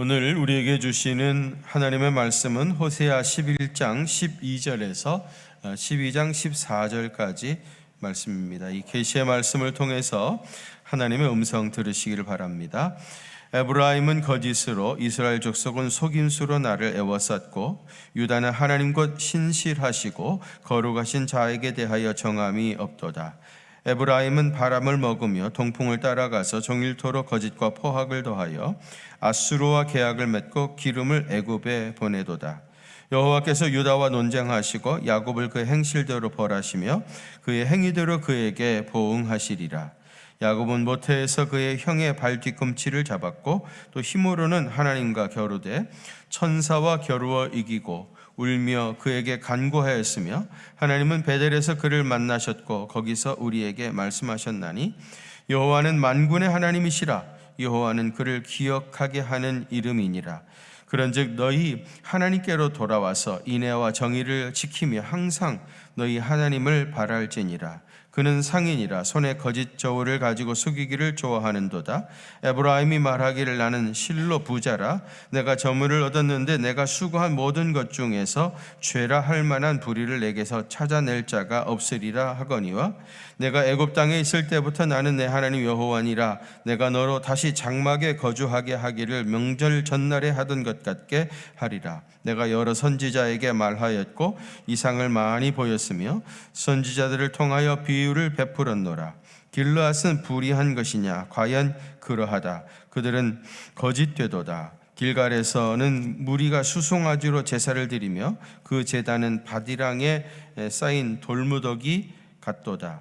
오늘 우리에게 주시는 하나님의 말씀은 호세아 11장 12절에서 12장 14절까지 말씀입니다. 이 계시의 말씀을 통해서 하나님의 음성 들으시기를 바랍니다. 에브라임은 거짓으로, 이스라엘 족속은 속임수로 나를 애워쌌고, 유다는 하나님 곧 신실하시고 거룩하신 자에게 대하여 정함이 없도다. 에브라임은 바람을 먹으며 동풍을 따라가서 종일토록 거짓과 포악을 더하여 아수르와 계약을 맺고 기름을 애굽에 보내도다. 여호와께서 유다와 논쟁하시고 야곱을 그 행실대로 벌하시며 그의 행위대로 그에게 보응하시리라. 야곱은 모태에서 그의 형의 발 뒤꿈치를 잡았고 또 힘으로는 하나님과 겨루되 천사와 겨루어 이기고 울며 그에게 간구하였으며 하나님은 베델에서 그를 만나셨고 거기서 우리에게 말씀하셨나니 여호와는 만군의 하나님이시라. 여호와는 그를 기억하게 하는 이름이니라. 그런즉 너희 하나님께로 돌아와서 인애와 정의를 지키며 항상 너희 하나님을 바랄지니라. 그는 상인이라 손에 거짓 저울을 가지고 속이기를 좋아하는도다. 에브라임이 말하기를 나는 실로 부자라. 내가 저물을 얻었는데 내가 수고한 모든 것 중에서 죄라 할 만한 불의를 내게서 찾아낼 자가 없으리라 하거니와 내가 애굽 땅에 있을 때부터 나는 내 하나님 여호와니라. 내가 너로 다시 장막에 거주하게 하기를 명절 전날에 하던 것 같게 하리라. 내가 여러 선지자에게 말하였고 이상을 많이 보였으며 선지자들을 통하여 비유를 베풀었노라. 길르앗은 불의한 것이냐? 과연 그러하다. 그들은 거짓되도다. 길갈에서는 무리가 수송아지로 제사를 드리며 그 제단은 바디랑에 쌓인 돌무더기 같도다.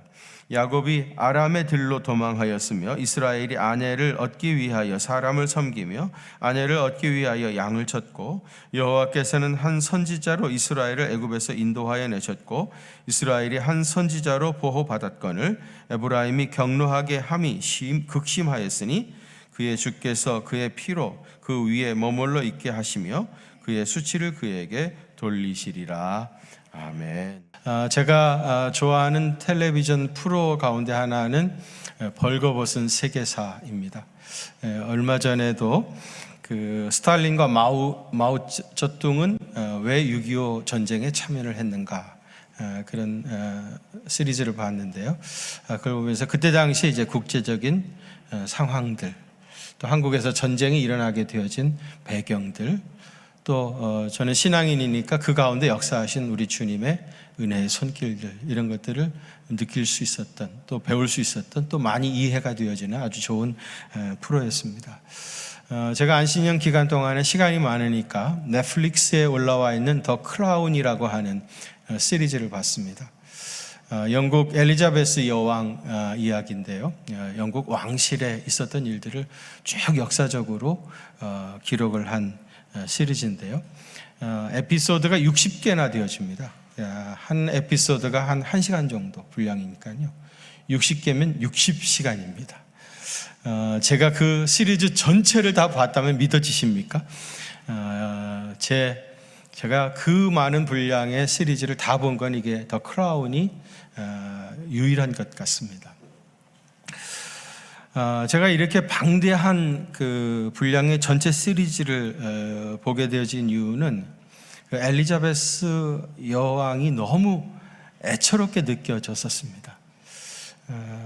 야곱이 아람의 들로 도망하였으며 이스라엘이 아내를 얻기 위하여 사람을 섬기며 아내를 얻기 위하여 양을 쳤고 여호와께서는 한 선지자로 이스라엘을 애굽에서 인도하여 내셨고 이스라엘이 한 선지자로 보호받았거늘 에브라임이 경노하게 함이 극심하였으니 그의 주께서 그의 피로 그 위에 머물러 있게 하시며 그의 수치를 그에게 돌리시리라. 아멘. 제가 좋아하는 텔레비전 프로 가운데 하나는 벌거벗은 세계사입니다. 얼마 전에도 그 스탈린과 마오쩌둥은 왜 6.25 전쟁에 참여를 했는가 그런 시리즈를 봤는데요. 그걸 보면서 그때 당시 이제 국제적인 상황들, 또 한국에서 전쟁이 일어나게 되어진 배경들, 또 저는 신앙인이니까 그 가운데 역사하신 우리 주님의 은혜의 손길들, 이런 것들을 느낄 수 있었던, 또 배울 수 있었던, 또 많이 이해가 되어지는 아주 좋은 프로였습니다. 제가 안신년 기간 동안에 시간이 많으니까 넷플릭스에 올라와 있는 더 크라운이라고 하는 시리즈를 봤습니다. 영국 엘리자베스 여왕 이야기인데요. 영국 왕실에 있었던 일들을 쭉 역사적으로 기록을 한 시리즈인데요. 에피소드가 60개나 되어집니다. 한 에피소드가 한 1시간 정도 분량이니까요. 60개면 60시간입니다. 제가 그 시리즈 전체를 다 봤다면 믿어지십니까? 제가 그 많은 분량의 시리즈를 다 본 건 이게 더 크라운이 유일한 것 같습니다. 제가 이렇게 방대한 그 분량의 전체 시리즈를 보게 되어진 이유는 그 엘리자베스 여왕이 너무 애처롭게 느껴졌었습니다.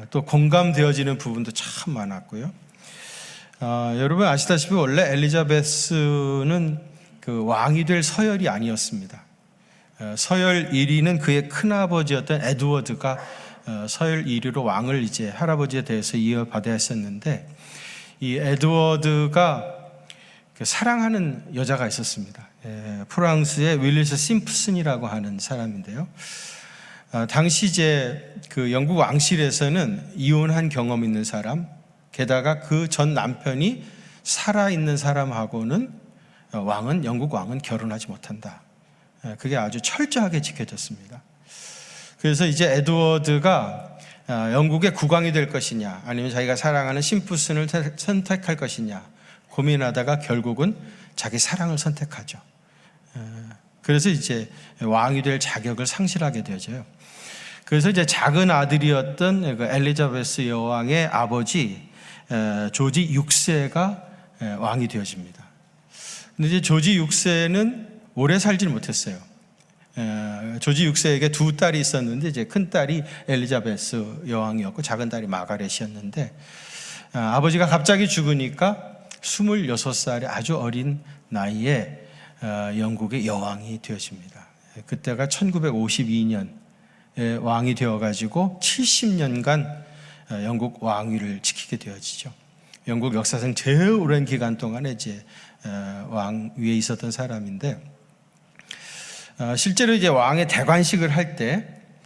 또 공감되어지는 부분도 참 많았고요. 여러분 아시다시피 원래 엘리자베스는 그 왕이 될 서열이 아니었습니다. 서열 1위는 그의 큰아버지였던 에드워드가 서열 1위로 왕을 이제 할아버지에 대해서 이어받아야 했었는데, 이 에드워드가 사랑하는 여자가 있었습니다. 프랑스의 윌리스 심프슨이라고 하는 사람인데요. 당시 이제 그 영국 왕실에서는 이혼한 경험 있는 사람, 게다가 그 전 남편이 살아있는 사람하고는 영국 왕은 결혼하지 못한다. 그게 아주 철저하게 지켜졌습니다. 그래서 이제 에드워드가 영국의 국왕이 될 것이냐 아니면 자기가 사랑하는 심프슨을 선택할 것이냐 고민하다가 결국은 자기 사랑을 선택하죠. 그래서 이제 왕이 될 자격을 상실하게 되어져요. 그래서 이제 작은 아들이었던 그 엘리자베스 여왕의 아버지 조지 6세가 왕이 되어집니다. 근데 이제 조지 6세는 오래 살질 못했어요. 조지 6세에게 두 딸이 있었는데 이제 큰 딸이 엘리자베스 여왕이었고 작은 딸이 마가렛이었는데 아버지가 갑자기 죽으니까 26살의 아주 어린 나이에 영국의 여왕이 되어집니다. 그때가 1952년 왕이 되어가지고 70년간 영국 왕위를 지키게 되어지죠. 영국 역사상 제일 오랜 기간 동안에 이제 왕위에 있었던 사람인데, 실제로 이제 왕의 대관식을 할 때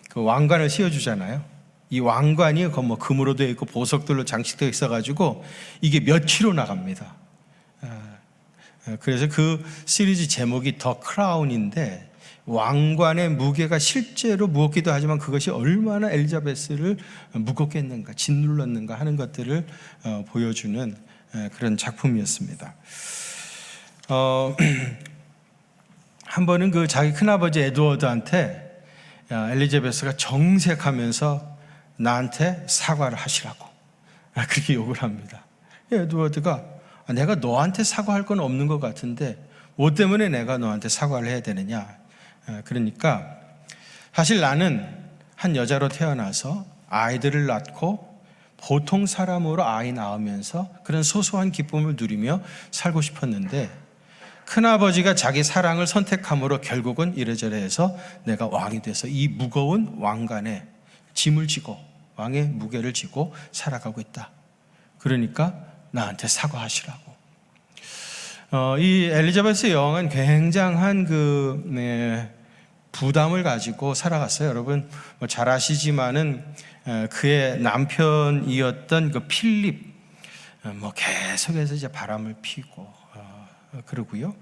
그 왕관을 씌워주잖아요. 이 왕관이 뭐 금으로 되어 있고 보석들로 장식되어 있어가지고 이게 몇 킬로 나갑니다. 그래서 그 시리즈 제목이 더 크라운인데, 왕관의 무게가 실제로 무겁기도 하지만 그것이 얼마나 엘리자베스를 무겁게 했는가, 짓눌렀는가 하는 것들을 보여주는 그런 작품이었습니다. 한 번은 그 자기 큰아버지 에드워드한테 엘리자베스가 정색하면서 나한테 사과를 하시라고 그렇게 욕을 합니다. 에드워드가 내가 너한테 사과할 건 없는 것 같은데 뭐 때문에 내가 너한테 사과를 해야 되느냐. 그러니까 사실 나는 한 여자로 태어나서 아이들을 낳고 보통 사람으로 아이 낳으면서 그런 소소한 기쁨을 누리며 살고 싶었는데 큰아버지가 자기 사랑을 선택함으로 결국은 이래저래 해서 내가 왕이 돼서 이 무거운 왕관에 짐을 지고 왕의 무게를 지고 살아가고 있다. 그러니까 나한테 사과하시라고. 이 엘리자베스 여왕은 굉장한 부담을 가지고 살아갔어요. 여러분 잘 아시지만은 그의 남편이었던 그 필립 계속해서 이제 바람을 피고 그러고요.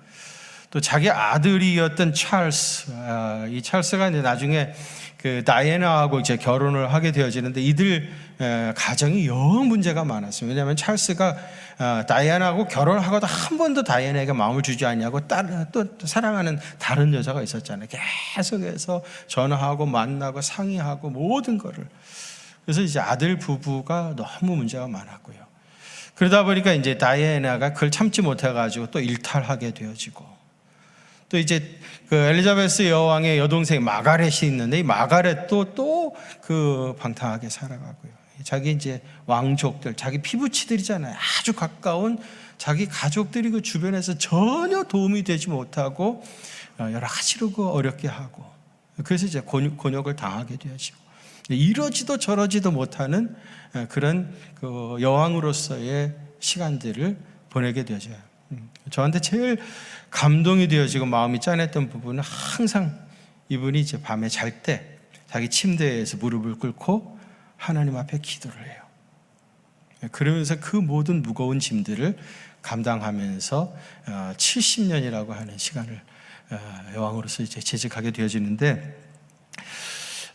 또 자기 아들이었던 찰스, 이 찰스가 이제 나중에 그 다이애나하고 이제 결혼을 하게 되어지는데 이들 가정이 영 문제가 많았어요. 왜냐하면 찰스가 다이애나하고 결혼하고도 한 번도 다이애나에게 마음을 주지 않냐고 또 사랑하는 다른 여자가 있었잖아요. 계속해서 전화하고 만나고 상의하고 모든 거를. 그래서 이제 아들 부부가 너무 문제가 많았고요. 그러다 보니까 이제 다이애나가 그걸 참지 못해가지고 또 일탈하게 되어지고, 또 이제 그 엘리자베스 여왕의 여동생 마가렛이 있는데 이 마가렛도 또 그 방탕하게 살아가고요. 자기 이제 왕족들, 자기 피부치들이잖아요. 아주 가까운 자기 가족들이 그 주변에서 전혀 도움이 되지 못하고 여러 가지로 그 어렵게 하고, 그래서 이제 곤욕을 당하게 되어지고, 이러지도 저러지도 못하는 그런 그 여왕으로서의 시간들을 보내게 되어져요. 저한테 제일 감동이 되어지고 마음이 짠했던 부분은 항상 이분이 이제 밤에 잘 때 자기 침대에서 무릎을 꿇고 하나님 앞에 기도를 해요. 그러면서 그 모든 무거운 짐들을 감당하면서 70년이라고 하는 시간을 여왕으로서 이제 재직하게 되어지는데,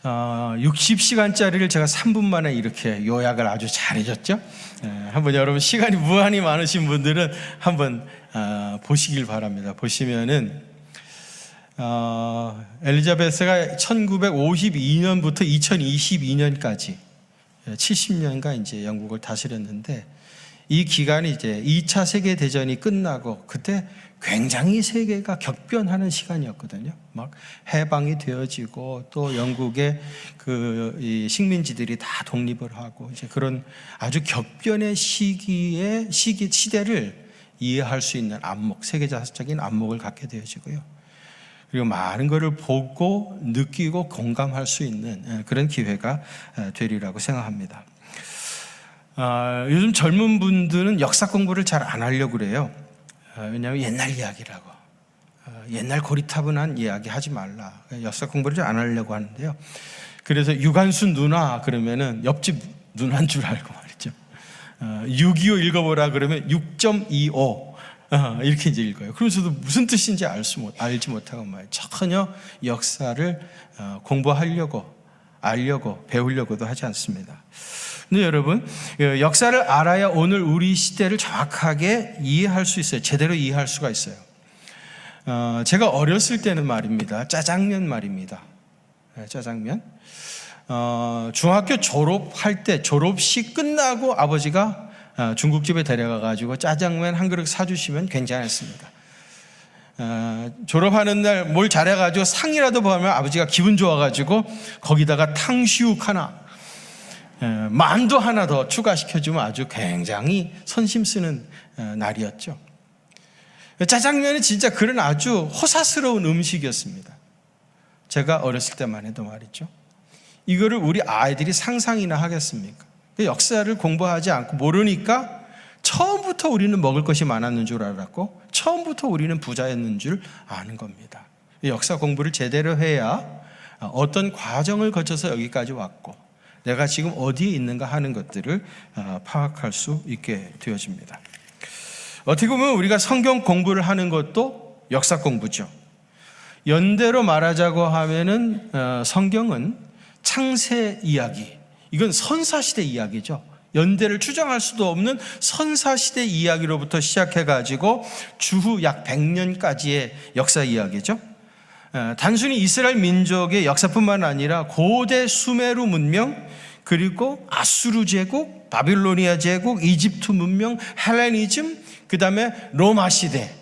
60시간짜리를 제가 3분 만에 이렇게 요약을 아주 잘해줬죠. 한번 여러분 시간이 무한히 많으신 분들은 한번 보시길 바랍니다. 보시면은 엘리자베스가 1952년부터 2022년까지 70년간 이제 영국을 다스렸는데, 이 기간이 이제 2차 세계 대전이 끝나고 그때 굉장히 세계가 격변하는 시간이었거든요. 막 해방이 되어지고 또 영국의 이 식민지들이 다 독립을 하고 이제 그런 아주 격변의 시대를 이해할 수 있는 안목, 세계사적인 안목을 갖게 되어지고요. 그리고 많은 것을 보고 느끼고 공감할 수 있는 그런 기회가 되리라고 생각합니다. 요즘 젊은 분들은 역사 공부를 잘 안 하려고 그래요. 왜냐하면 옛날 이야기라고, 옛날 고리타분한 이야기 하지 말라, 역사 공부를 잘 안 하려고 하는데요. 그래서 유관순 누나 그러면은 옆집 누나인 줄 알고 말이죠. 6.25 읽어보라 그러면 6.25 이렇게 이제 읽어요. 그러면서도 무슨 뜻인지 알지 못하고 말이에요. 전혀 역사를 공부하려고, 알려고, 배우려고도 하지 않습니다. 근데 여러분, 역사를 알아야 오늘 우리 시대를 정확하게 이해할 수 있어요. 제대로 이해할 수가 있어요. 제가 어렸을 때는 말입니다, 짜장면 말입니다. 짜장면. 중학교 졸업할 때 졸업식 끝나고 아버지가 중국집에 데려가가지고 짜장면 한 그릇 사주시면 괜찮았습니다. 졸업하는 날 뭘 잘해가지고 상이라도 받으면 아버지가 기분 좋아가지고 거기다가 탕수육 하나, 만두 하나 더 추가시켜주면 아주 굉장히 선심 쓰는 날이었죠. 짜장면이 진짜 그런 아주 호사스러운 음식이었습니다. 제가 어렸을 때만 해도 말이죠. 이거를 우리 아이들이 상상이나 하겠습니까? 역사를 공부하지 않고 모르니까 처음부터 우리는 먹을 것이 많았는 줄 알았고 처음부터 우리는 부자였는 줄 아는 겁니다. 역사 공부를 제대로 해야 어떤 과정을 거쳐서 여기까지 왔고 내가 지금 어디에 있는가 하는 것들을 파악할 수 있게 되어집니다. 어떻게 보면 우리가 성경 공부를 하는 것도 역사 공부죠. 연대로 말하자고 하면은 성경은 창세 이야기, 이건 선사시대 이야기죠. 연대를 추정할 수도 없는 선사시대 이야기로부터 시작해가지고 주후 약 100년까지의 역사 이야기죠. 단순히 이스라엘 민족의 역사뿐만 아니라 고대 수메르 문명, 그리고 아수르 제국, 바빌로니아 제국, 이집트 문명, 헬레니즘, 그 다음에 로마 시대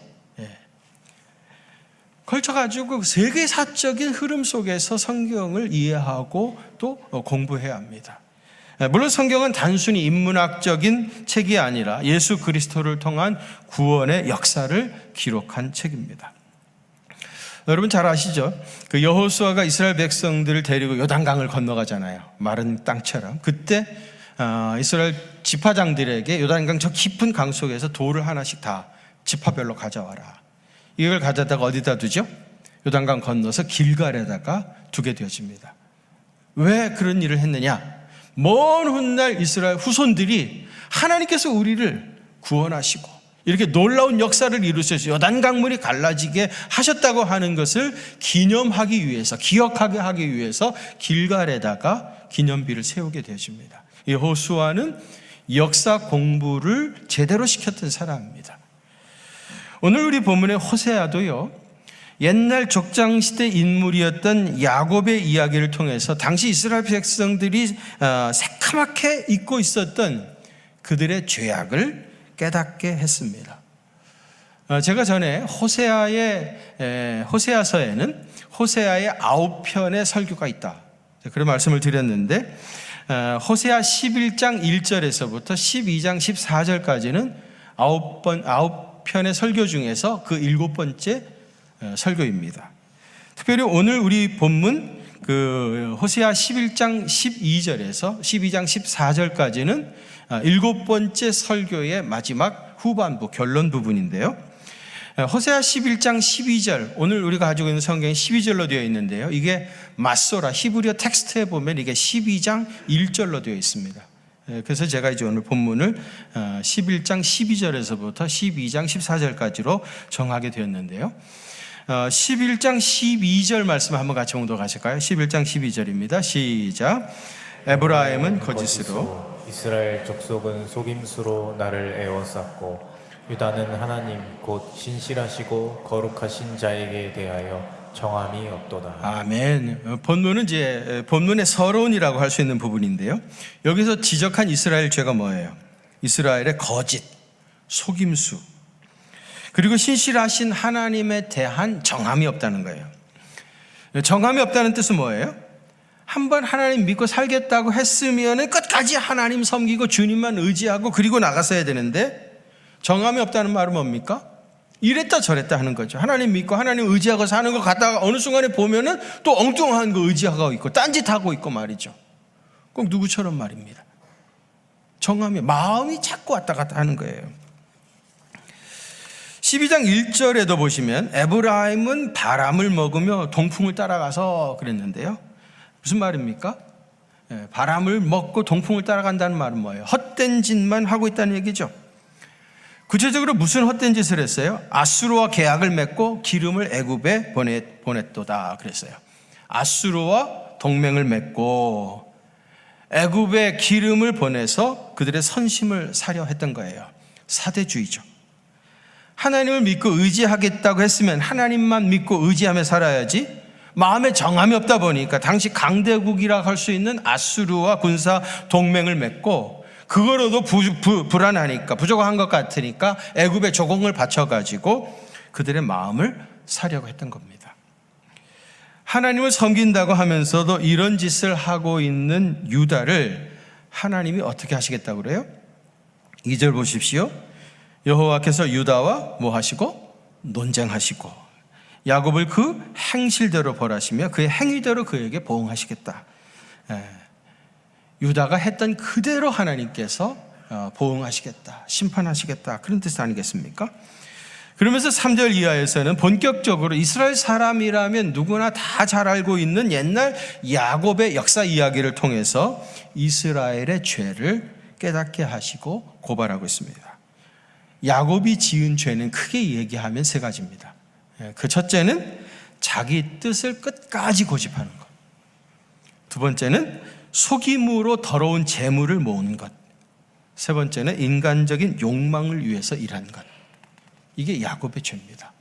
걸쳐가지고 세계사적인 흐름 속에서 성경을 이해하고 또 공부해야 합니다. 물론 성경은 단순히 인문학적인 책이 아니라 예수 그리스도를 통한 구원의 역사를 기록한 책입니다. 여러분 잘 아시죠? 그 여호수아가 이스라엘 백성들을 데리고 요단강을 건너가잖아요. 마른 땅처럼. 그때 이스라엘 지파장들에게 요단강 저 깊은 강 속에서 돌을 하나씩 다 지파별로 가져와라. 이걸 가져다가 어디다 두죠? 요단강 건너서 길갈에다가 두게 되어집니다. 왜 그런 일을 했느냐? 먼 훗날 이스라엘 후손들이 하나님께서 우리를 구원하시고 이렇게 놀라운 역사를 이루셔서 요단강물이 갈라지게 하셨다고 하는 것을 기념하기 위해서, 기억하게 하기 위해서 길갈에다가 기념비를 세우게 되어집니다. 여호수아는 역사 공부를 제대로 시켰던 사람입니다. 오늘 우리 본문의 호세아도요, 옛날 족장시대 인물이었던 야곱의 이야기를 통해서 당시 이스라엘 백성들이 새카맣게 잊고 있었던 그들의 죄악을 깨닫게 했습니다. 제가 전에 호세아서에는 호세아의 9편의 설교가 있다, 그런 말씀을 드렸는데 호세아 11장 1절에서부터 12장 14절까지는 9편의 설교 중에서 그 7번째 설교입니다. 특별히 오늘 우리 본문 그 호세아 11장 12절에서 12장 14절까지는 7번째 설교의 마지막 후반부 결론 부분인데요. 호세아 11장 12절, 오늘 우리가 가지고 있는 성경이 12절로 되어 있는데요. 이게 마소라 히브리어 텍스트에 보면 이게 12장 1절로 되어 있습니다. 그래서 제가 이제 오늘 본문을 11장 12절에서부터 12장 14절까지로 정하게 되었는데요. 11장 12절 말씀 한번 같이 봉독하실까요? 11장 12절입니다. 시작. 에브라임은 거짓으로, 이스라엘 족속은 속임수로 나를 에워쌌고, 유다는 하나님 곧 신실하시고 거룩하신 자에게 대하여 정함이 없도다. 아멘. 본문은 이제 본문의 서론이라고 할 수 있는 부분인데요. 여기서 지적한 이스라엘 죄가 뭐예요? 이스라엘의 거짓, 속임수, 그리고 신실하신 하나님에 대한 정함이 없다는 거예요. 정함이 없다는 뜻은 뭐예요? 한번 하나님 믿고 살겠다고 했으면 끝까지 하나님 섬기고 주님만 의지하고 그리고 나갔어야 되는데, 정함이 없다는 말은 뭡니까? 이랬다 저랬다 하는 거죠. 하나님 믿고 하나님 의지하고 사는 거 갔다가 어느 순간에 보면은 또 엉뚱한 거 의지하고 있고 딴짓하고 있고 말이죠. 꼭 누구처럼 말입니다. 정함이, 마음이 자꾸 왔다 갔다 하는 거예요. 12장 1절에도 보시면 에브라임은 바람을 먹으며 동풍을 따라가서 그랬는데요. 무슨 말입니까? 바람을 먹고 동풍을 따라간다는 말은 뭐예요? 헛된 짓만 하고 있다는 얘기죠. 구체적으로 무슨 헛된 짓을 했어요? 아수르와 계약을 맺고 기름을 애굽에 보냈도다 그랬어요. 아수르와 동맹을 맺고 애굽에 기름을 보내서 그들의 선심을 사려 했던 거예요. 사대주의죠. 하나님을 믿고 의지하겠다고 했으면 하나님만 믿고 의지하며 살아야지, 마음에 정함이 없다 보니까 당시 강대국이라 할 수 있는 아수르와 군사 동맹을 맺고 그거로도 불안하니까, 부족한 것 같으니까 애굽에 조공을 바쳐가지고 그들의 마음을 사려고 했던 겁니다. 하나님을 섬긴다고 하면서도 이런 짓을 하고 있는 유다를 하나님이 어떻게 하시겠다고 그래요? 2절 보십시오. 여호와께서 유다와 뭐 하시고? 논쟁하시고 야곱을 그 행실대로 벌하시며 그의 행위대로 그에게 보응하시겠다. 유다가 했던 그대로 하나님께서 보응하시겠다, 심판하시겠다, 그런 뜻 아니겠습니까? 그러면서 3절 이하에서는 본격적으로 이스라엘 사람이라면 누구나 다 잘 알고 있는 옛날 야곱의 역사 이야기를 통해서 이스라엘의 죄를 깨닫게 하시고 고발하고 있습니다. 야곱이 지은 죄는 크게 얘기하면 세 가지입니다. 그 첫째는 자기 뜻을 끝까지 고집하는 것. 두 번째는 속임으로 더러운 재물을 모으는 것. 세 번째는 인간적인 욕망을 위해서 일하는 것. 이게 야곱의 죄입니다.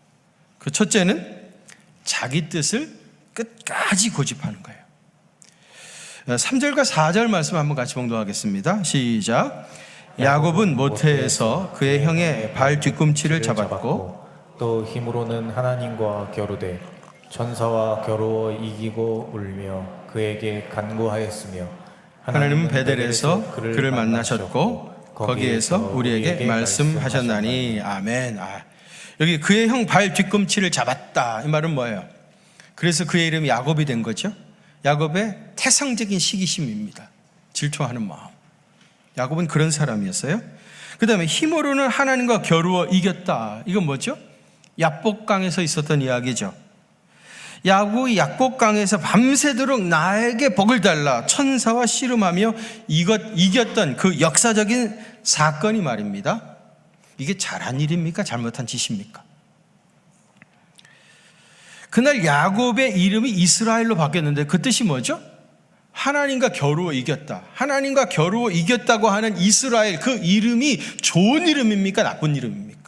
그 첫째는 자기 뜻을 끝까지 고집하는 거예요. 3절과 4절 말씀 한번 같이 봉독하겠습니다. 시작. 야곱은 모태에서 그의 형의 발 뒤꿈치를 잡았고 또 힘으로는 하나님과 겨루되 천사와 겨루어 이기고 울며 그에게 간구하였으며 하나님은 베델에서 그를 만나셨고 거기에서 우리에게 말씀하셨나니. 아멘. 여기 그의 형 발 뒤꿈치를 잡았다, 이 말은 뭐예요? 그래서 그의 이름이 야곱이 된 거죠. 야곱의 태상적인 시기심입니다. 질투하는 마음. 야곱은 그런 사람이었어요. 그 다음에 힘으로는 하나님과 겨루어 이겼다. 이건 뭐죠? 야복강에서 있었던 이야기죠. 야곱이 야복강에서 밤새도록 나에게 복을 달라 천사와 씨름하며 이겼던 그 역사적인 사건이 말입니다. 이게 잘한 일입니까? 잘못한 짓입니까? 그날 야곱의 이름이 이스라엘로 바뀌었는데 그 뜻이 뭐죠? 하나님과 겨루어 이겼다. 하나님과 겨루어 이겼다고 하는 이스라엘, 그 이름이 좋은 이름입니까? 나쁜 이름입니까?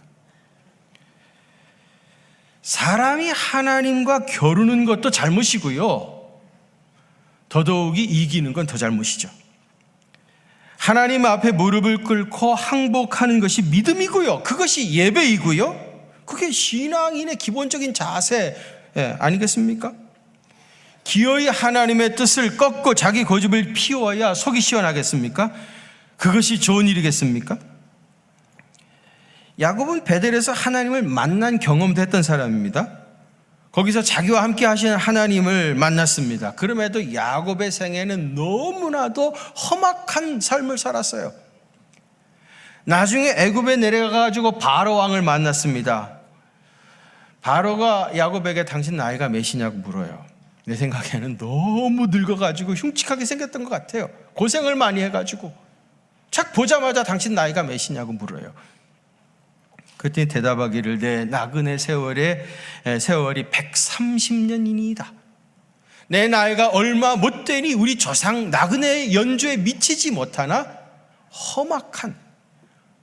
사람이 하나님과 겨루는 것도 잘못이고요, 더더욱이 이기는 건 더 잘못이죠. 하나님 앞에 무릎을 꿇고 항복하는 것이 믿음이고요, 그것이 예배이고요, 그게 신앙인의 기본적인 자세 아니겠습니까? 기어이 하나님의 뜻을 꺾고 자기 고집을 피워야 속이 시원하겠습니까? 그것이 좋은 일이겠습니까? 야곱은 베델에서 하나님을 만난 경험도 했던 사람입니다. 거기서 자기와 함께 하시는 하나님을 만났습니다. 그럼에도 야곱의 생애는 너무나도 험악한 삶을 살았어요. 나중에 애굽에 내려가가지고 바로 왕을 만났습니다. 바로가 야곱에게 당신 나이가 몇이냐고 물어요. 내 생각에는 너무 늙어가지고 흉측하게 생겼던 것 같아요. 고생을 많이 해가지고 착 보자마자 당신 나이가 몇이냐고 물어요. 그랬더니 대답하기를 내 나그네 세월이 130년이니이다. 내 나이가 얼마 못 되니 우리 조상 나그네의 연주에 미치지 못하나 험악한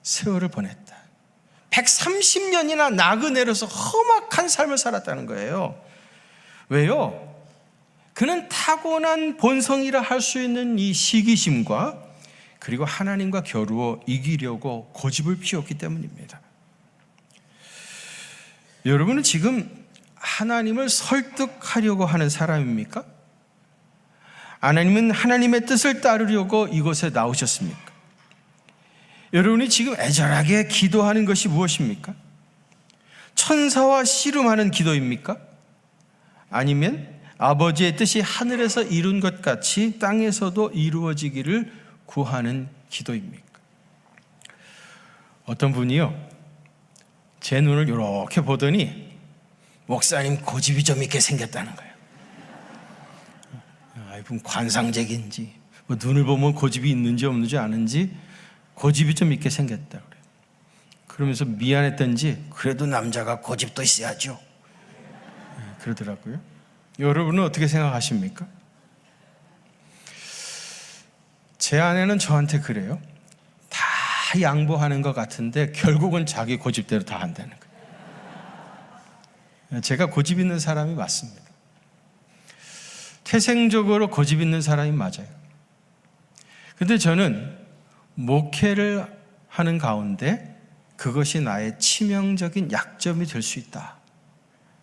세월을 보냈다. 130년이나 나그네로서 험악한 삶을 살았다는 거예요. 왜요? 그는 타고난 본성이라 할 수 있는 이 시기심과 그리고 하나님과 겨루어 이기려고 고집을 피웠기 때문입니다. 여러분은 지금 하나님을 설득하려고 하는 사람입니까? 아니면 하나님의 뜻을 따르려고 이곳에 나오셨습니까? 여러분이 지금 애절하게 기도하는 것이 무엇입니까? 천사와 씨름하는 기도입니까? 아니면 아버지의 뜻이 하늘에서 이룬 것 같이 땅에서도 이루어지기를 구하는 기도입니까? 어떤 분이요, 제 눈을 이렇게 보더니 목사님 고집이 좀 있게 생겼다는 거예요. 이분 관상적인지 눈을 보면 고집이 있는지 없는지 아는지 고집이 좀 있게 생겼다 그래요. 그러면서 미안했던지 그래도 남자가 고집도 있어야죠, 그러더라고요. 여러분은 어떻게 생각하십니까? 제 아내는 저한테 그래요. 다 양보하는 것 같은데 결국은 자기 고집대로 다 한다는 거예요. 제가 고집 있는 사람이 맞습니다. 태생적으로 고집 있는 사람이 맞아요. 근데 저는 목회를 하는 가운데 그것이 나의 치명적인 약점이 될 수 있다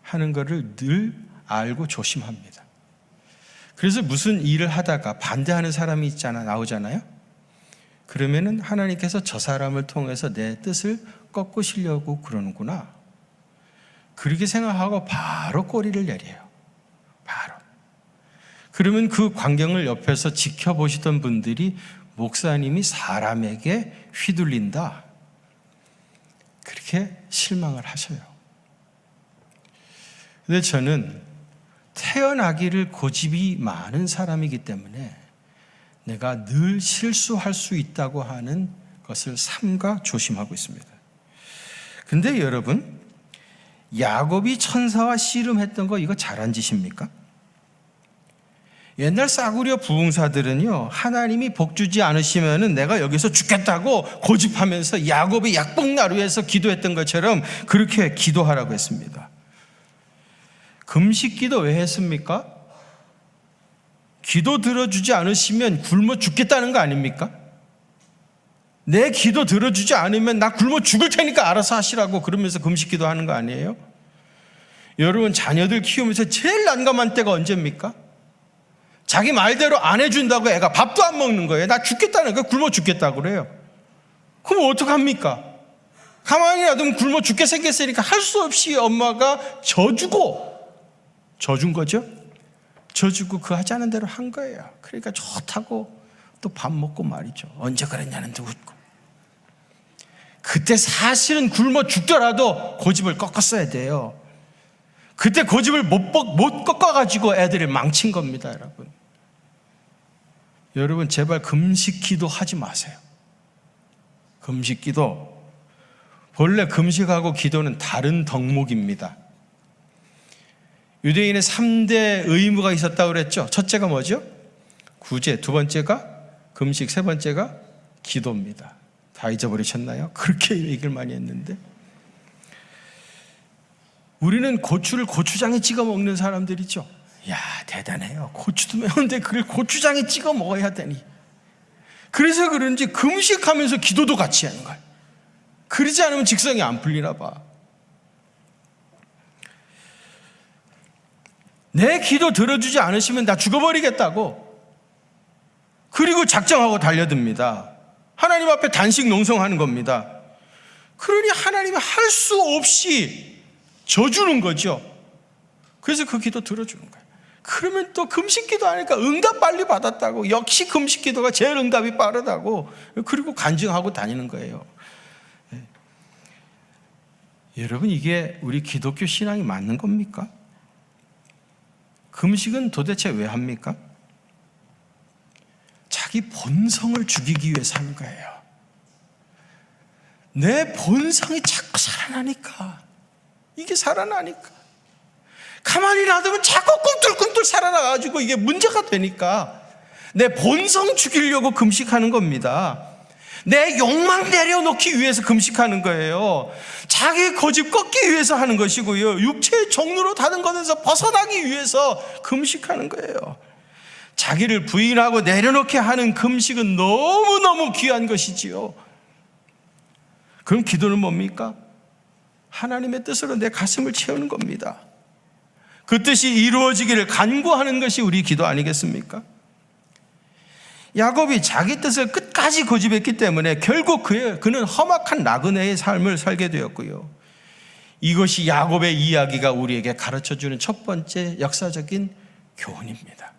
하는 것을 늘 알고 조심합니다. 그래서 무슨 일을 하다가 반대하는 사람이 나오잖아요. 그러면은 하나님께서 저 사람을 통해서 내 뜻을 꺾으시려고 그러는구나, 그렇게 생각하고 바로 꼬리를 내려요. 바로. 그러면 그 광경을 옆에서 지켜보시던 분들이 목사님이 사람에게 휘둘린다, 그렇게 실망을 하셔요. 근데 저는 태어나기를 고집이 많은 사람이기 때문에 내가 늘 실수할 수 있다고 하는 것을 삼가 조심하고 있습니다. 근데 여러분, 야곱이 천사와 씨름했던 거 이거 잘한 짓입니까? 옛날 싸구려 부흥사들은요, 하나님이 복 주지 않으시면은 내가 여기서 죽겠다고 고집하면서 야곱이 약복나루에서 기도했던 것처럼 그렇게 기도하라고 했습니다. 금식 기도 왜 했습니까? 기도 들어주지 않으시면 굶어 죽겠다는 거 아닙니까? 내 기도 들어주지 않으면 나 굶어 죽을 테니까 알아서 하시라고 그러면서 금식 기도하는 거 아니에요? 여러분, 자녀들 키우면서 제일 난감한 때가 언제입니까? 자기 말대로 안 해준다고 애가 밥도 안 먹는 거예요. 나 죽겠다는 거예요. 굶어 죽겠다고 그래요. 그럼 어떡합니까? 가만히 놔두면 굶어 죽게 생겼으니까 할 수 없이 엄마가 져준 거죠. 져주고 그 하자는 대로 한 거예요. 그러니까 좋다고 또 밥 먹고 말이죠. 언제 그랬냐는데 웃고. 그때 사실은 굶어 죽더라도 고집을 꺾었어야 돼요. 그때 고집을 못 꺾어가지고 애들을 망친 겁니다, 여러분. 여러분, 제발 금식 기도 하지 마세요. 금식 기도. 본래 금식하고 기도는 다른 덕목입니다. 유대인의 3대 의무가 있었다고 그랬죠. 첫째가 뭐죠? 구제. 두 번째가 금식. 세 번째가 기도입니다. 다 잊어버리셨나요? 그렇게 얘기를 많이 했는데. 우리는 고추를 고추장에 찍어 먹는 사람들이죠. 야, 대단해요. 고추도 매운데 그걸 고추장에 찍어 먹어야 되니. 그래서 그런지 금식하면서 기도도 같이 하는 거예요. 그러지 않으면 직성이 안 풀리나 봐. 내 기도 들어주지 않으시면 나 죽어버리겠다고. 그리고 작정하고 달려듭니다. 하나님 앞에 단식 농성하는 겁니다. 그러니 하나님이 할 수 없이 져주는 거죠. 그래서 그 기도 들어주는 거예요. 그러면 또 금식 기도 하니까 응답 빨리 받았다고. 역시 금식 기도가 제일 응답이 빠르다고. 그리고 간증하고 다니는 거예요. 여러분, 이게 우리 기독교 신앙이 맞는 겁니까? 금식은 도대체 왜 합니까? 자기 본성을 죽이기 위해서 하는 거예요. 내 본성이 자꾸 살아나니까. 이게 살아나니까. 가만히 놔두면 자꾸 꿈틀꿈틀 살아나가지고 이게 문제가 되니까 내 본성 죽이려고 금식하는 겁니다. 내 욕망 내려놓기 위해서 금식하는 거예요. 자기 고집 꺾기 위해서 하는 것이고요. 육체의 종로로 다른 것에서 벗어나기 위해서 금식하는 거예요. 자기를 부인하고 내려놓게 하는 금식은 너무너무 귀한 것이지요. 그럼 기도는 뭡니까? 하나님의 뜻으로 내 가슴을 채우는 겁니다. 그 뜻이 이루어지기를 간구하는 것이 우리 기도 아니겠습니까? 야곱이 자기 뜻을 끝까지 고집했기 때문에 결국 그는 험악한 나그네의 삶을 살게 되었고요. 이것이 야곱의 이야기가 우리에게 가르쳐주는 첫 번째 역사적인 교훈입니다.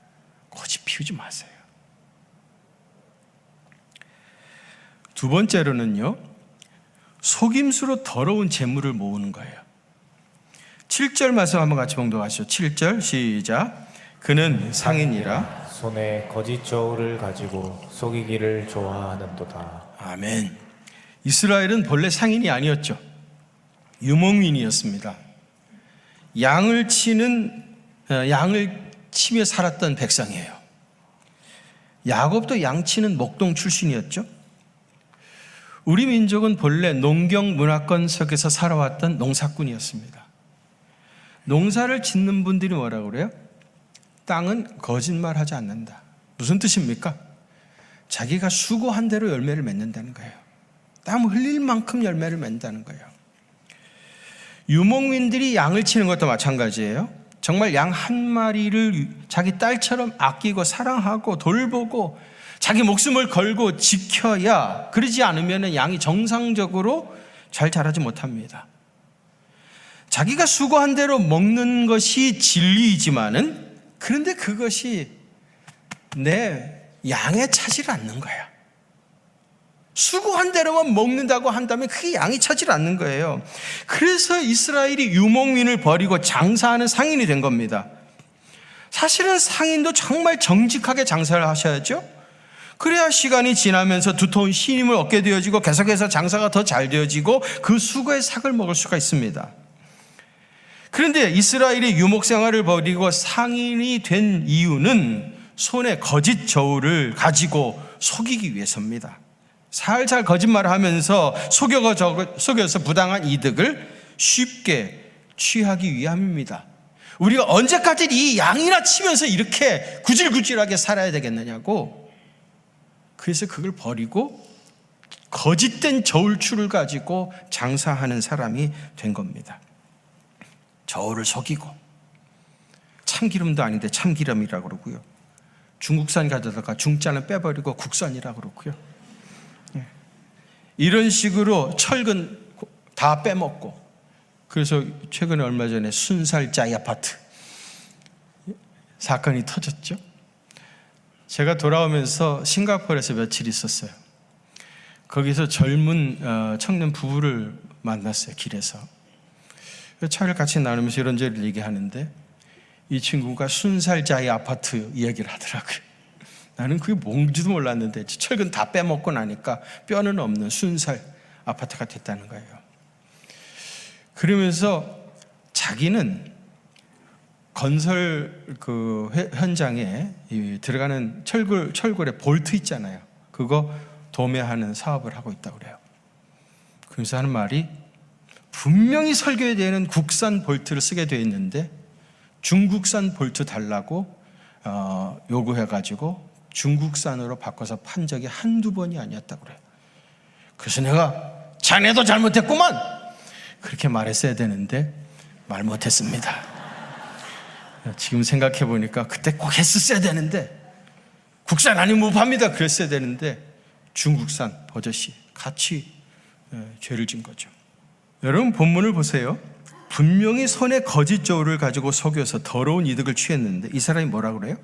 고집 피우지 마세요. 두 번째로는요, 속임수로 더러운 재물을 모으는 거예요. 7절 말씀 한번 같이 봉독하시죠. 7절 시작. 그는 상인이라 손에 거짓 저울을 가지고 속이기를 좋아하는도다. 아멘. 이스라엘은 본래 상인이 아니었죠. 유목민이었습니다. 양을 치며 살았던 백성이에요. 야곱도 양치는 목동 출신이었죠. 우리 민족은 본래 농경 문화권 속에서 살아왔던 농사꾼이었습니다. 농사를 짓는 분들이 뭐라고 그래요? 땅은 거짓말하지 않는다. 무슨 뜻입니까? 자기가 수고한 대로 열매를 맺는다는 거예요. 땀 흘릴 만큼 열매를 맺는다는 거예요. 유목민들이 양을 치는 것도 마찬가지예요. 정말 양 한 마리를 자기 딸처럼 아끼고 사랑하고 돌보고 자기 목숨을 걸고 지켜야, 그러지 않으면 양이 정상적으로 잘 자라지 못합니다. 자기가 수고한 대로 먹는 것이 진리이지만은, 그런데 그것이 내 양에 차질 않는 거야. 수고한 대로만 먹는다고 한다면 그게 양이 차질 않는 거예요. 그래서 이스라엘이 유목민을 버리고 장사하는 상인이 된 겁니다. 사실은 상인도 정말 정직하게 장사를 하셔야죠. 그래야 시간이 지나면서 두터운 신임을 얻게 되어지고 계속해서 장사가 더 잘 되어지고 그 수고의 삭을 먹을 수가 있습니다. 그런데 이스라엘이 유목 생활을 버리고 상인이 된 이유는 손에 거짓 저울을 가지고 속이기 위해서입니다. 살살 거짓말을 하면서 속여서 부당한 이득을 쉽게 취하기 위함입니다. 우리가 언제까지 이 양이나 치면서 이렇게 구질구질하게 살아야 되겠느냐고. 그래서 그걸 버리고 거짓된 저울추를 가지고 장사하는 사람이 된 겁니다. 저울을 속이고, 참기름도 아닌데 참기름이라고 그러고요. 중국산 가져다가 중자는 빼버리고 국산이라고 그러고요. 이런 식으로 철근 다 빼먹고, 그래서 최근에 얼마 전에 순살짜이 아파트 사건이 터졌죠. 제가 돌아오면서 싱가포르에서 며칠 있었어요. 거기서 젊은 청년 부부를 만났어요, 길에서. 차를 같이 나누면서 이런저런 얘기하는데 이 친구가 순살짜이 아파트 이야기를 하더라고요. 나는 그게 뭔지도 몰랐는데 철근 다 빼먹고 나니까 뼈는 없는 순살 아파트가 됐다는 거예요. 그러면서 자기는 건설 그 현장에 들어가는 철골에 볼트 있잖아요. 그거 도매하는 사업을 하고 있다고 그래요. 그래서 하는 말이, 분명히 설계해야 되는 국산 볼트를 쓰게 되어 있는데 중국산 볼트 달라고 요구해가지고 중국산으로 바꿔서 판 적이 한두 번이 아니었다고 그래요. 그래서 내가 자네도 잘못했구만 그렇게 말했어야 되는데 말 못했습니다. 지금 생각해 보니까 그때 꼭 했었어야 되는데, 국산 아니면 못 팝니다 그랬어야 되는데 중국산 버젓이 같이 죄를 진 거죠. 여러분 본문을 보세요. 분명히 손에 거짓 저울을 가지고 속여서 더러운 이득을 취했는데 이 사람이 뭐라고 그래요?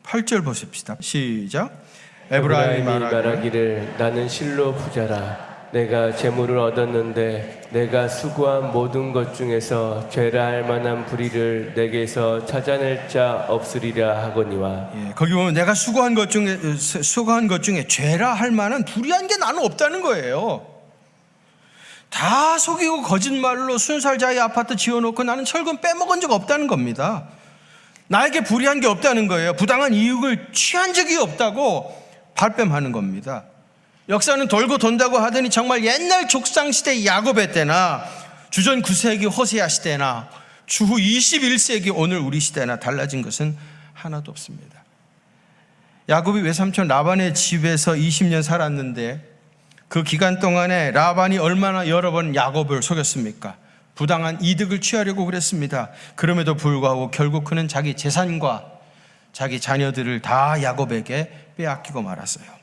8절 보십시다. 시작. 에브라임이 말하기를 나는 실로 부자라. 내가 재물을 얻었는데 내가 수고한 모든 것 중에서 죄라 할 만한 불의를 내게서 찾아낼 자 없으리라 하거니와. 거기 보면 내가 수고한 것 중에 죄라 할 만한 불의한 게 나는 없다는 거예요. 다 속이고 거짓말로 순살자의 아파트 지어놓고 나는 철근 빼먹은 적 없다는 겁니다. 나에게 불의한 게 없다는 거예요. 부당한 이익을 취한 적이 없다고 발뺌하는 겁니다. 역사는 돌고 돈다고 하더니 정말 옛날 족상시대 야곱의 때나 주전 9세기 호세아 시대나 주후 21세기 오늘 우리 시대나 달라진 것은 하나도 없습니다. 야곱이 외삼촌 라반의 집에서 20년 살았는데 그 기간 동안에 라반이 얼마나 여러 번 야곱을 속였습니까? 부당한 이득을 취하려고 그랬습니다. 그럼에도 불구하고 결국 그는 자기 재산과 자기 자녀들을 다 야곱에게 빼앗기고 말았어요.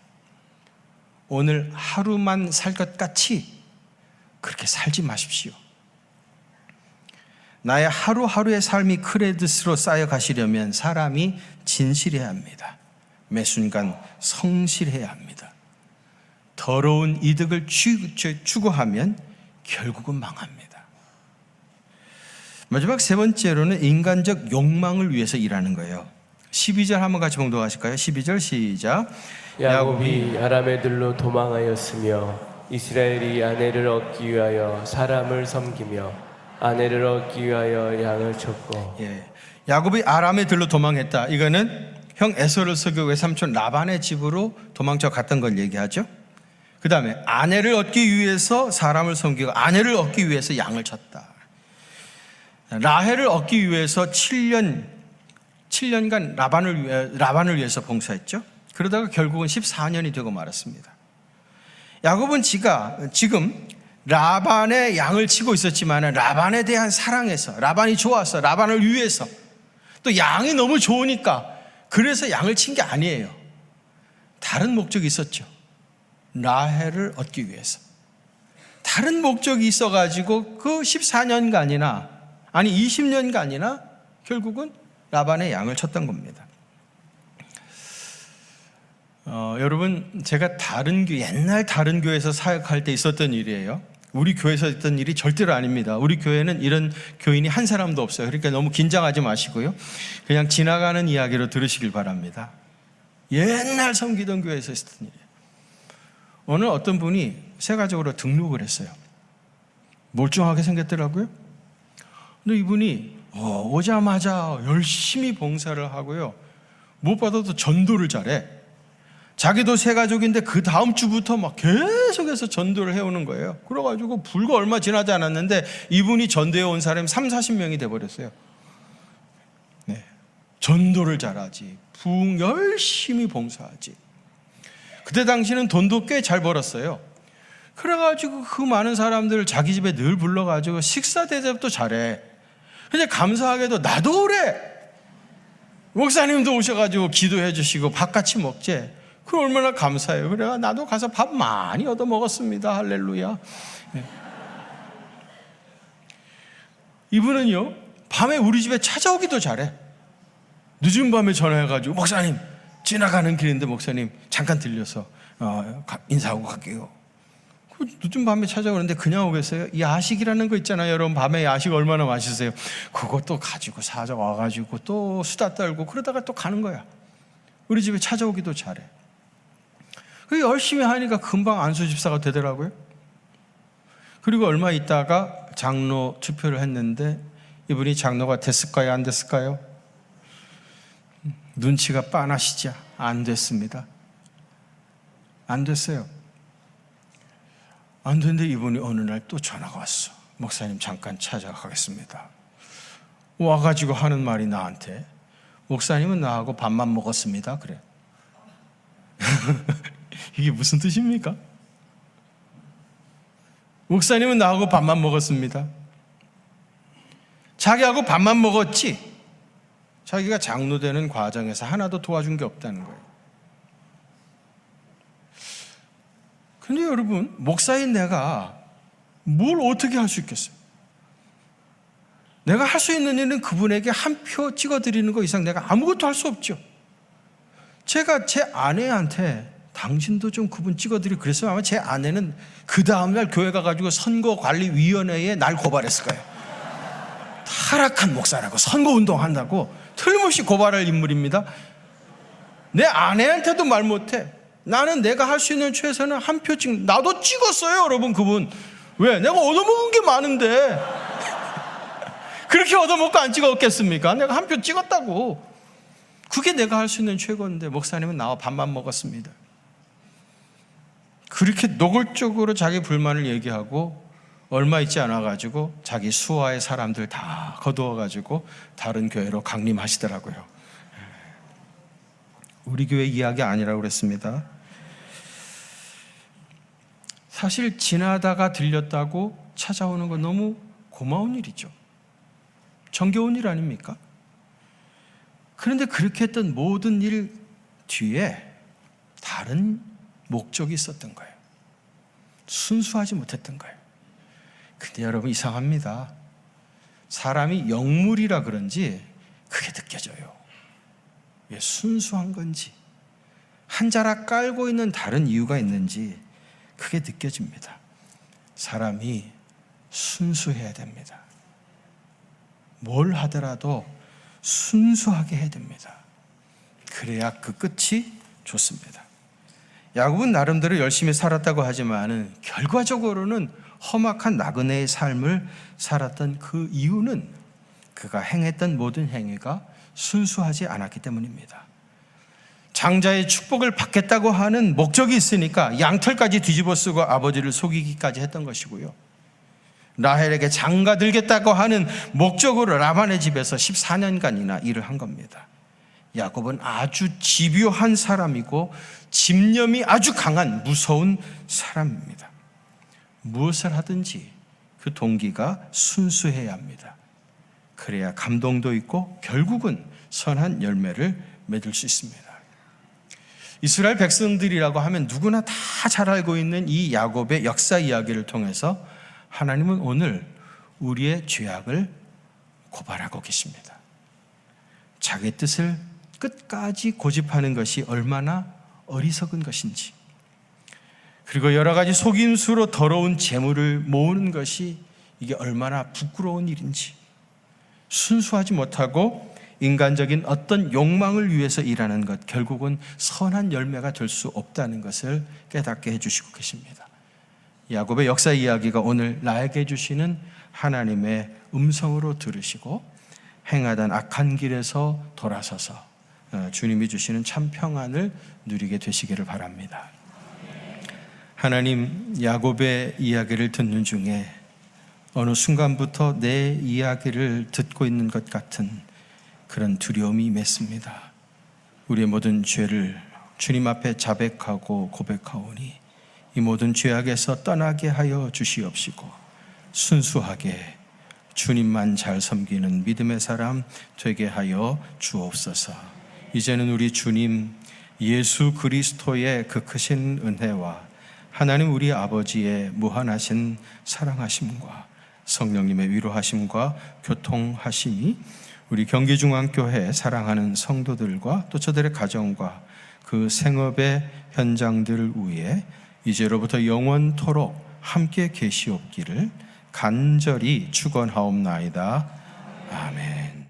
오늘 하루만 살 것 같이 그렇게 살지 마십시오. 나의 하루하루의 삶이 크레딧으로 쌓여가시려면 사람이 진실해야 합니다. 매 순간 성실해야 합니다. 더러운 이득을 추구하면 결국은 망합니다. 마지막 세 번째로는 인간적 욕망을 위해서 일하는 거예요. 12절 한번 같이 봉독하실까요? 12절 시작. 야곱이 아람애들로 도망하였으며 이스라엘이 아내를 얻기 위하여 사람을 섬기며 아내를 얻기 위하여 양을 쳤고. 야곱이 아람애들로 도망했다. 이거는 형 에서를 속여 외삼촌 라반의 집으로 도망쳐 갔던 걸 얘기하죠. 그 다음에 아내를 얻기 위해서 사람을 섬기고 아내를 얻기 위해서 양을 쳤다. 라헬을 얻기 위해서 7년간 라반을 위해서 봉사했죠. 그러다가 결국은 14년이 되고 말았습니다. 야곱은 지금 라반의 양을 치고 있었지만 라반에 대한 사랑에서, 라반이 좋아서, 라반을 위해서, 또 양이 너무 좋으니까 그래서 양을 친 게 아니에요. 다른 목적이 있었죠. 라헬을 얻기 위해서. 다른 목적이 있어가지고 그 14년간이나, 아니 20년간이나 결국은 라반의 양을 쳤던 겁니다. 여러분, 제가 옛날 다른 교회에서 사역할 때 있었던 일이에요. 우리 교회에서 있던 일이 절대로 아닙니다. 우리 교회는 이런 교인이 한 사람도 없어요. 그러니까 너무 긴장하지 마시고요. 그냥 지나가는 이야기로 들으시길 바랍니다. 옛날 섬기던 교회에서 있었던 일이에요. 오늘 어떤 분이 세가족으로 등록을 했어요. 멀쩡하게 생겼더라고요. 근데 이분이 오자마자 열심히 봉사를 하고요. 무엇보다도 전도를 잘해. 자기도 세가족인데 그 다음 주부터 막 계속해서 전도를 해오는 거예요. 그래가지고 불과 얼마 지나지 않았는데 이분이 전도해 온 사람이 30-40명이 돼버렸어요. 네. 전도를 잘하지, 열심히 봉사하지. 그때 당시는 돈도 꽤 잘 벌었어요. 그래가지고 그 많은 사람들을 자기 집에 늘 불러가지고 식사 대접도 잘해. 근데 감사하게도 나도 그래. 목사님도 오셔가지고 기도해 주시고 밥 같이 먹재. 그 얼마나 감사해요. 그래 나도 가서 밥 많이 얻어 먹었습니다. 할렐루야. 네. 이분은요, 밤에 우리 집에 찾아오기도 잘해. 늦은 밤에 전화해가지고 목사님 지나가는 길인데 목사님 잠깐 들려서 인사하고 갈게요. 그 늦은 밤에 찾아오는데 그냥 오겠어요? 야식이라는 거 있잖아요. 여러분, 밤에 야식 얼마나 맛있어요. 그것도 가지고 사와가지고 또 수다 떨고 그러다가 또 가는 거야. 우리 집에 찾아오기도 잘해. 그 열심히 하니까 금방 안수 집사가 되더라고요. 그리고 얼마 있다가 장로 투표를 했는데 이분이 장로가 됐을까요? 안 됐을까요? 눈치가 빤하시죠? 안 됐습니다. 안 됐어요. 안 됐는데 이분이 어느 날 또 전화가 왔어. 목사님 잠깐 찾아가겠습니다. 와가지고 하는 말이 나한테, 목사님은 나하고 밥만 먹었습니다. 그래. 이게 무슨 뜻입니까? 목사님은 나하고 밥만 먹었습니다. 자기하고 밥만 먹었지 자기가 장로 되는 과정에서 하나도 도와준 게 없다는 거예요. 근데 여러분, 목사인 내가 뭘 어떻게 할 수 있겠어요? 내가 할 수 있는 일은 그분에게 한 표 찍어드리는 거 이상 내가 아무것도 할 수 없죠. 제가 제 아내한테 당신도 좀 그분 찍어드리고 그랬으면 아마 제 아내는 그 다음날 교회 가가지고 선거관리위원회에 날 고발했을 거예요. 타락한 목사라고, 선거운동한다고 틀림없이 고발할 인물입니다. 내 아내한테도 말 못해. 나는 내가 할 수 있는 최선은 한 표 찍는, 나도 찍었어요 여러분. 그분 왜? 내가 얻어먹은 게 많은데 그렇게 얻어먹고 안 찍었겠습니까? 내가 한 표 찍었다고. 그게 내가 할 수 있는 최고인데 목사님은 나와 밥만 먹었습니다. 그렇게 노골적으로 자기 불만을 얘기하고 얼마 있지 않아가지고 자기 수하의 사람들 다 거두어가지고 다른 교회로 강림하시더라고요. 우리 교회 이야기 아니라고 그랬습니다. 사실 지나다가 들렸다고 찾아오는 건 너무 고마운 일이죠. 정겨운 일 아닙니까? 그런데 그렇게 했던 모든 일 뒤에 다른 목적이 있었던 거예요. 순수하지 못했던 거예요. 근데 여러분, 이상합니다. 사람이 영물이라 그런지 그게 느껴져요. 왜 순수한 건지, 한 자락 깔고 있는 다른 이유가 있는지 그게 느껴집니다. 사람이 순수해야 됩니다. 뭘 하더라도 순수하게 해야 됩니다. 그래야 그 끝이 좋습니다. 야곱은 나름대로 열심히 살았다고 하지만 결과적으로는 험악한 나그네의 삶을 살았던 그 이유는 그가 행했던 모든 행위가 순수하지 않았기 때문입니다. 장자의 축복을 받겠다고 하는 목적이 있으니까 양털까지 뒤집어 쓰고 아버지를 속이기까지 했던 것이고요. 라헬에게 장가 들겠다고 하는 목적으로 라반의 집에서 14년간이나 일을 한 겁니다. 야곱은 아주 집요한 사람이고 집념이 아주 강한 무서운 사람입니다. 무엇을 하든지 그 동기가 순수해야 합니다. 그래야 감동도 있고 결국은 선한 열매를 맺을 수 있습니다. 이스라엘 백성들이라고 하면 누구나 다 잘 알고 있는 이 야곱의 역사 이야기를 통해서 하나님은 오늘 우리의 죄악을 고발하고 계십니다. 자기 뜻을 끝까지 고집하는 것이 얼마나 어리석은 것인지, 그리고 여러 가지 속임수로 더러운 재물을 모으는 것이 이게 얼마나 부끄러운 일인지, 순수하지 못하고 인간적인 어떤 욕망을 위해서 일하는 것, 결국은 선한 열매가 될 수 없다는 것을 깨닫게 해주시고 계십니다. 야곱의 역사 이야기가 오늘 나에게 주시는 하나님의 음성으로 들으시고 행하던 악한 길에서 돌아서서 주님이 주시는 참 평안을 누리게 되시기를 바랍니다. 하나님, 야곱의 이야기를 듣는 중에 어느 순간부터 내 이야기를 듣고 있는 것 같은 그런 두려움이 임했습니다. 우리의 모든 죄를 주님 앞에 자백하고 고백하오니 이 모든 죄악에서 떠나게 하여 주시옵시고 순수하게 주님만 잘 섬기는 믿음의 사람 되게 하여 주옵소서. 이제는 우리 주님 예수 그리스도의 그 크신 은혜와 하나님 우리 아버지의 무한하신 사랑하심과 성령님의 위로하심과 교통하심이 우리 경기중앙교회 사랑하는 성도들과 또 저들의 가정과 그 생업의 현장들을 위해 이제로부터 영원토록 함께 계시옵기를 간절히 축원하옵나이다. 아멘.